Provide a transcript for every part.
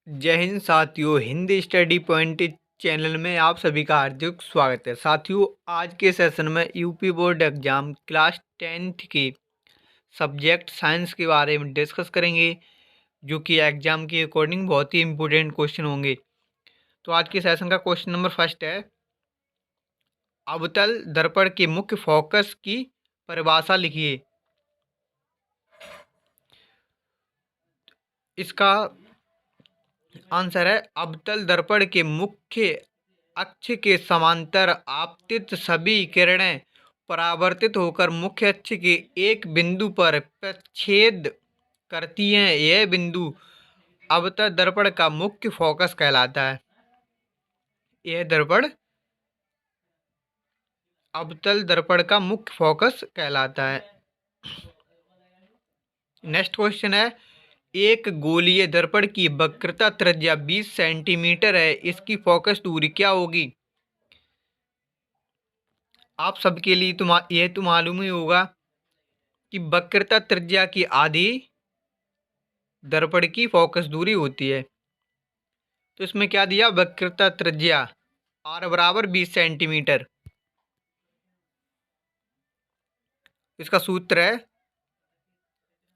जय हिंद साथियों, Hindi study point channel में आप सभी का हार्दिक स्वागत है। साथियों, आज के सेशन में UP board exam class 10th के सब्जेक्ट साइंस के बारे में डिस्कस करेंगे, जो कि एग्जाम के अकॉर्डिंग बहुत ही इम्पोर्टेंट क्वेश्चन होंगे। तो आज के सेशन का क्वेश्चन नंबर फर्स्ट है, अवतल दर्पण के मुख्य फोकस की परिभाषा लिखिए। इसका आंसर है, अवतल दर्पण के मुख्य अक्ष के समांतर आपतित सभी किरणें परावर्तित होकर मुख्य अक्ष के एक बिंदु पर प्रच्छेद करती हैं। यह बिंदु अवतल दर्पण का मुख्य फोकस कहलाता है। यह दर्पण अवतल दर्पण का मुख्य फोकस कहलाता है। नेक्स्ट क्वेश्चन है, एक गोलीय दर्पण की वक्रता त्रिज्या 20 सेंटीमीटर है। इसकी फोकस दूरी क्या होगी? आप सबके लिए यह तो मालूम ही होगा कि वक्रता त्रिज्या की आधी दर्पण की फोकस दूरी होती है। तो इसमें क्या दिया? वक्रता त्रिज्या r बराबर 20 सेंटीमीटर। इसका सूत्र है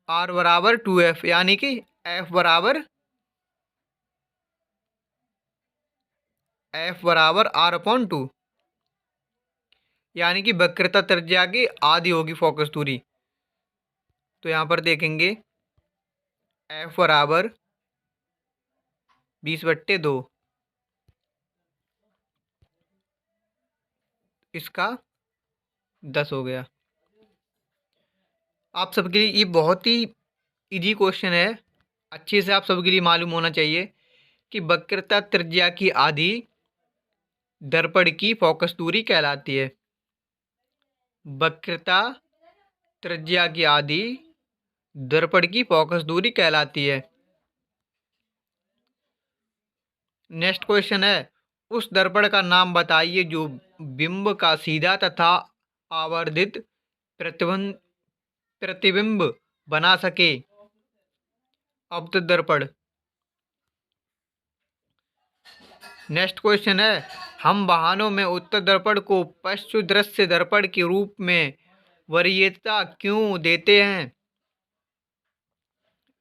r बराबर 2f, यानी कि f बराबर r/2, यानी कि वक्रता त्रिज्या की आधी होगी फोकस दूरी। तो यहाँ पर देखेंगे f बराबर 20/2, इसका 10 हो गया। आप सबके लिए ये बहुत ही इजी क्वेश्चन है, अच्छे से आप सबके लिए मालूम होना चाहिए कि वक्रता त्रिज्या की आधी दर्पण की फोकस दूरी कहलाती है। वक्रता त्रिज्या की आधी दर्पण की फोकस दूरी कहलाती है। नेक्स्ट क्वेश्चन है, उस दर्पण का नाम बताइए जो बिंब का सीधा तथा आवर्धित प्रतिबिंब बना सके। अवतल दर्पण। नेक्स्ट क्वेश्चन है, हम वाहनों में उत्तल दर्पण को पश्च दृश्य दर्पण के रूप में वरीयता क्यों देते हैं?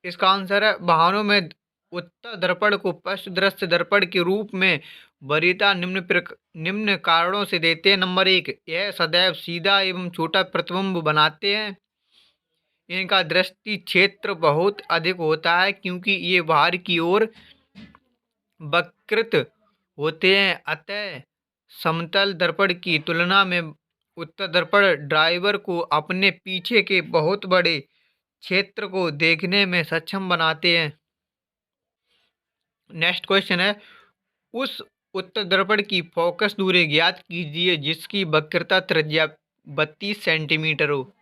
इसका आंसर है, वाहनों में उत्तल दर्पण को पश्च दृश्य दर्पण के रूप में वरीयता निम्न कारणों से देते हैं। नंबर 1, यह सदैव सीधा एवं छोटा प्रतिबिंब बनाते हैं। इनका दृष्टि क्षेत्र बहुत अधिक होता है क्योंकि ये बाहर की ओर वक्रित होते हैं। अतः समतल दर्पण की तुलना में उत्तल दर्पण ड्राइवर को अपने पीछे के बहुत बड़े क्षेत्र को देखने में सक्षम बनाते हैं। नेक्स्ट क्वेश्चन है, उस उत्तल दर्पण की फोकस दूरी ज्ञात कीजिए जिसकी वक्रता त्रिज्या 32 सेंटीमीटर हो।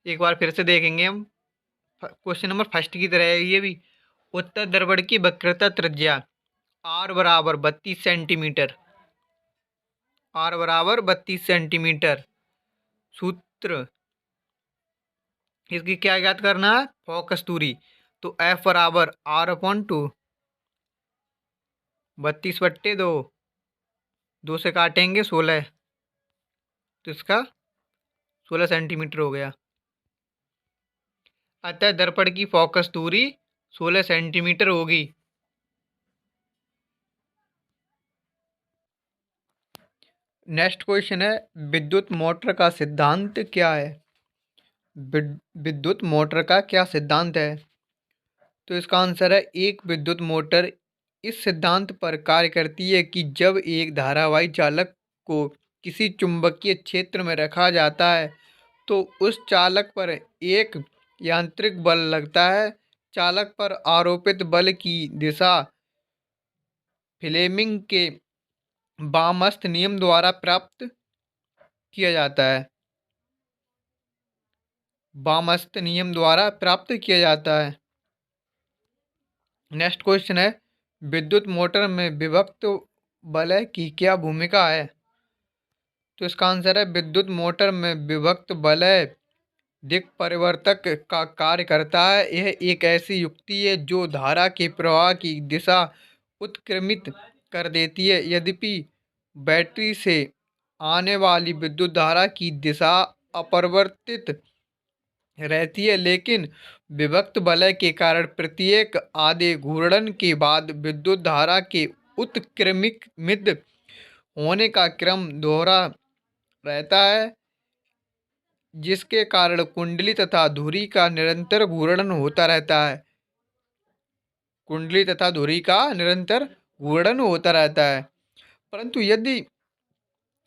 एक बार फिर से देखेंगे हम, क्वेश्चन नंबर फर्स्ट की तरह है ये भी। उत्तल दर्पण की वक्रता त्रिज्या r बराबर 32 सेंटीमीटर। r बराबर 32 सेंटीमीटर। सूत्र इसकी क्या ज्ञात करना है? फोकस दूरी। तो f बराबर r/2, 32/2, 2 से काटेंगे 16, तो इसका 16 सेंटीमीटर हो गया। अतः दर्पण की फोकस दूरी 16 सेंटीमीटर होगी। नेक्स्ट क्वेश्चन है, विद्युत मोटर का सिद्धांत क्या है? विद्युत मोटर का क्या सिद्धांत है? तो इसका आंसर है, एक विद्युत मोटर इस सिद्धांत पर कार्य करती है कि जब एक धारावाही चालक को किसी चुंबकीय क्षेत्र में रखा जाता है तो उस चालक पर एक यांत्रिक बल लगता है। चालक पर आरोपित बल की दिशा फ्लेमिंग के वामस्थ नियम द्वारा प्राप्त किया जाता है। वामस्थ नियम द्वारा प्राप्त किया जाता है। नेक्स्ट क्वेश्चन है, विद्युत मोटर में विभक्त वलय की क्या भूमिका है? तो इसका आंसर है, विद्युत मोटर में विभक्त वलय दिक् परिवर्तक का कार्य करता है। यह एक ऐसी युक्ति है जो धारा के प्रवाह की दिशा उत्क्रमित कर देती है। यद्यपि बैटरी से आने वाली विद्युत धारा की दिशा अपरिवर्तित रहती है, लेकिन विभक्त वलय के कारण प्रत्येक आधे घूर्णन के बाद विद्युत धारा के उत्क्रमित होने का क्रम दोहरा रहता है, जिसके कारण कुंडली तथा धुरी का निरंतर घूर्णन होता रहता है। कुंडली तथा धुरी का निरंतर घूर्णन होता रहता है। परंतु यदि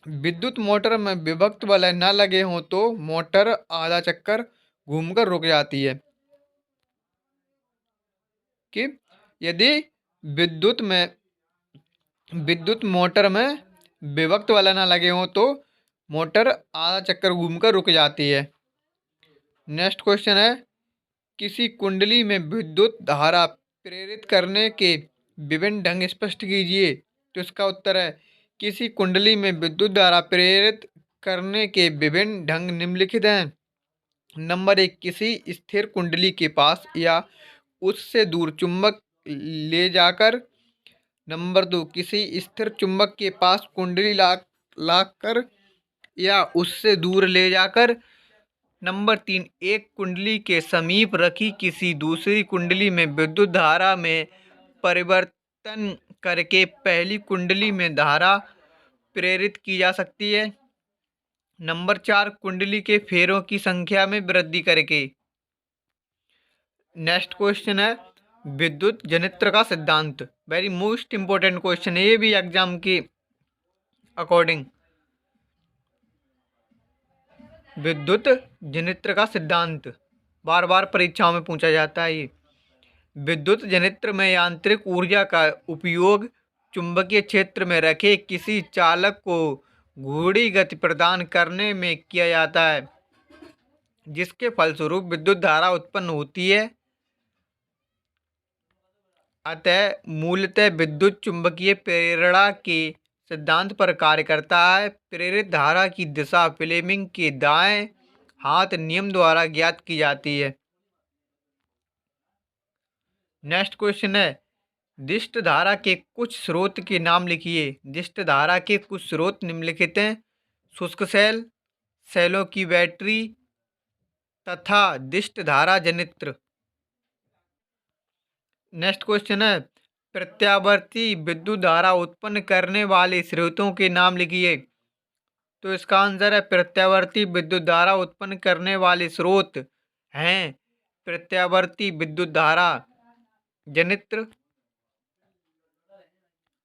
विद्युत मोटर में विभक्त वलय न लगे हों तो मोटर आधा चक्कर घूमकर रुक जाती है। कि यदि विद्युत में विद्युत मोटर में विभक्त वलय न लगे हों तो मोटर आधा चक्कर घूमकर रुक जाती है। नेक्स्ट क्वेश्चन है, किसी कुंडली में विद्युत धारा प्रेरित करने के विभिन्न ढंग स्पष्ट कीजिए। तो इसका उत्तर है, किसी कुंडली में विद्युत धारा प्रेरित करने के विभिन्न ढंग निम्नलिखित हैं। नंबर 1, किसी स्थिर कुंडली के पास या उससे दूर चुंबक ले जाकर। नंबर 2, किसी स्थिर चुंबक के पास कुंडली लाकर या उससे दूर ले जाकर। नंबर 3, एक कुंडली के समीप रखी किसी दूसरी कुंडली में विद्युत धारा में परिवर्तन करके पहली कुंडली में धारा प्रेरित की जा सकती है। नंबर 4, कुंडली के फेरों की संख्या में वृद्धि करके। नेक्स्ट क्वेश्चन है, विद्युत जनित्र का सिद्धांत। वेरी मोस्ट इंपोर्टेंट क्वेश्चन है ये भी एग्जाम के अकॉर्डिंग। विद्युत जनित्र का सिद्धांत बार बार परीक्षाओं में पूछा जाता है। ये विद्युत जनित्र में यांत्रिक ऊर्जा का उपयोग चुंबकीय क्षेत्र में रखे किसी चालक को घूर्णी गति प्रदान करने में किया जाता है, जिसके फलस्वरूप विद्युत धारा उत्पन्न होती है। अतः मूलतः विद्युत चुंबकीय प्रेरणा के सिद्धांत पर कार्य करता है। प्रेरित धारा की दिशा फ्लेमिंग के दाएं हाथ नियम द्वारा ज्ञात की जाती है। नेक्स्ट क्वेश्चन है, दिष्ट धारा के कुछ स्रोत के नाम लिखिए। दिष्ट धारा के कुछ स्रोत निम्नलिखित हैं। शुष्क सेल, सेलों की बैटरी तथा दिष्ट धारा जनित्र। नेक्स्ट क्वेश्चन है, प्रत्यावर्ती विद्युत धारा उत्पन्न करने वाले स्रोतों के नाम लिखिए। तो इसका आंसर है, प्रत्यावर्ती विद्युत धारा उत्पन्न करने वाले स्रोत हैं प्रत्यावर्ती विद्युत धारा जनित्र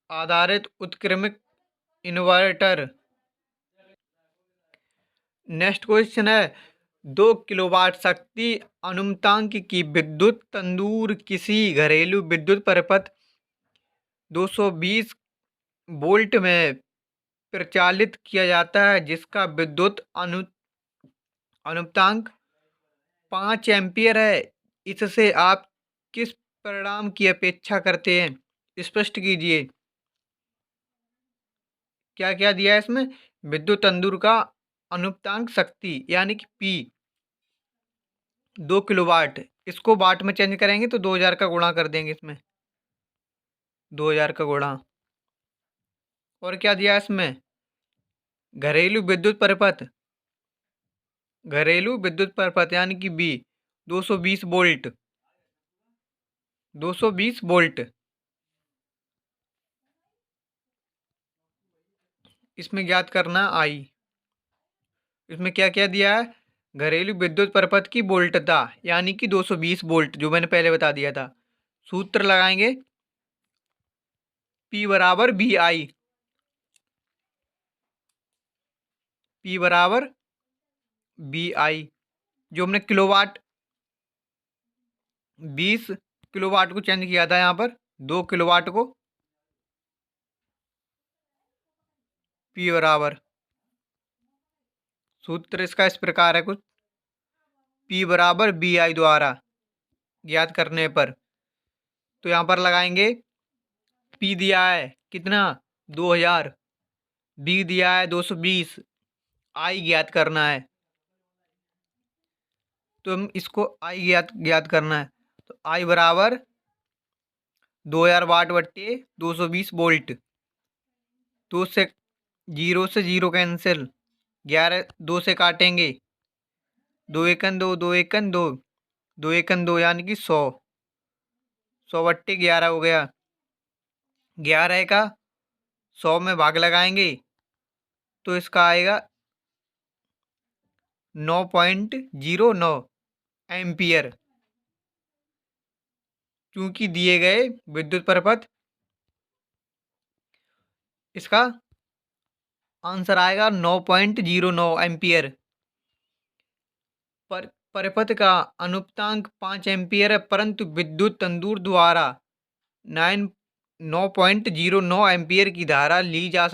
आधारित उत्क्रमिक इन्वर्टर। नेक्स्ट क्वेश्चन है, 2 किलोवाट शक्ति अनुमतांक की विद्युत तंदूर किसी घरेलू विद्युत परिपथ 220 वोल्ट में प्रचालित किया जाता है, जिसका विद्युत अनुमतांक 5 एम्पियर है। इससे आप किस परिणाम की अपेक्षा करते हैं? स्पष्ट कीजिए। क्या क्या दिया है इसमें? विद्युत तंदूर का अनुमतांक शक्ति यानी कि पी 2 किलोवाट, इसको वाट में चेंज करेंगे तो 2000 का गुणा कर देंगे इसमें, 2000 का गुणा। और क्या दिया है इसमें? घरेलू विद्युत परिपथ, घरेलू विद्युत परिपथ यानी कि बी 220 वोल्ट, 220 वोल्ट। इसमें ज्ञात करना आई। इसमें क्या क्या दिया है? घरेलू विद्युत परिपथ की वोल्टता यानी कि 220 वोल्ट, जो मैंने पहले बता दिया था। सूत्र लगाएंगे, P बराबर बी आई, P बराबर बी आई, जो हमने किलोवाट 20 किलोवाट को चेंज किया था यहाँ पर 2 किलोवाट को। P बराबर, सूत्र इसका इस प्रकार है कुछ, P बराबर बी आई द्वारा ज्ञात करने पर। तो यहाँ पर लगाएंगे, P दिया है कितना 2000, B दिया है 220, I ज्ञात करना है। तो हम इसको आई ज्ञात करना है। तो आई बराबर 2000 वाट बट्टे 220 वोल्ट। दो से 0 से 0 कैंसिल, 11 2 से काटेंगे, 2 एकन 2, 2 एकन 2, 2 एकन 2 यानी कि 100, 100 बट्टे 11 हो गया। 11 का 100 में भाग लगाएंगे तो इसका आएगा 9.09 एम्पियर। क्योंकि दिए गए विद्युत परपथ, इसका आंसर आएगा 9.09 एम्पियर। पर परिपथ का अनुपातांक 5 एम्पियर है, परंतु विद्युत तंदूर द्वारा 9.09 एम्पियर की धारा ली जा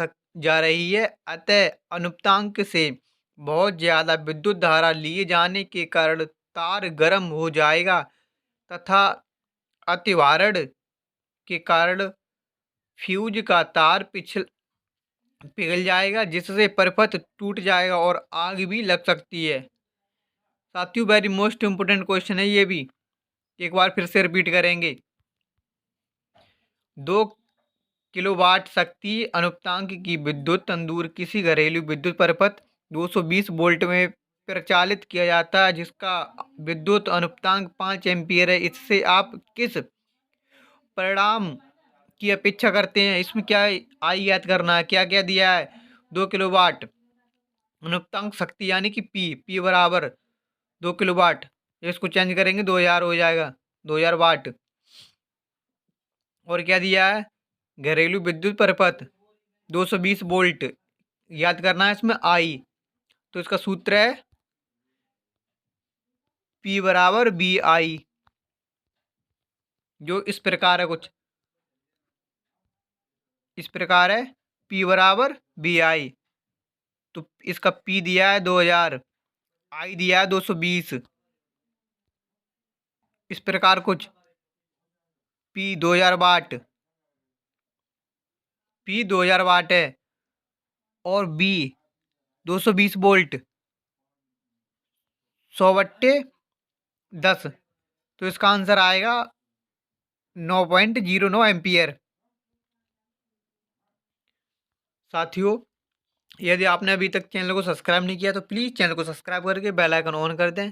रही है। अतः अनुपातांक से बहुत ज़्यादा विद्युत धारा लिए जाने के कारण तार गर्म हो जाएगा तथा अतिभारण के कारण फ्यूज का तार पिघल जाएगा, जिससे परिपथ टूट जाएगा और आग भी लग सकती है। साथियों, वेरी मोस्ट इम्पोर्टेंट क्वेश्चन है ये भी, एक बार फिर से रिपीट करेंगे। 2 किलोवाट शक्ति अनुपातांक की विद्युत तंदूर किसी घरेलू विद्युत परिपथ 220 वोल्ट में प्रचालित किया जाता है, जिसका विद्युत अनुपातांक 5 एम्पियर है। इससे आप किस परिणाम की अपेक्षा करते हैं? इसमें क्या आई याद करना है, क्या क्या दिया है। 2 किलोवाट अनुपातांक शक्ति यानी कि पी बराबर 2 किलोवाट, इसको चेंज करेंगे 2000 हो जाएगा, 2000 वाट। और क्या दिया है, घरेलू विद्युत परिपथ 220 वोल्ट, याद करना है इसमें आई। तो इसका सूत्र है P बराबर बी आई, जो इस प्रकार है, कुछ इस प्रकार है, P बराबर बी आई। तो इसका P दिया है 2000, आई दिया है 220, इस प्रकार कुछ P 2000 वाट, P 2000 वाट है और B 220 वोल्ट, 100 बट्टे 10। तो इसका आंसर आएगा 9.09 एम्पियर। साथियों, यदि आपने अभी तक चैनल को सब्सक्राइब नहीं किया तो प्लीज़ चैनल को सब्सक्राइब करके बेल आइकन ऑन कर दें,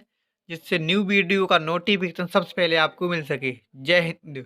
जिससे न्यू वीडियो का नोटिफिकेशन सबसे पहले आपको मिल सके। जय हिंद।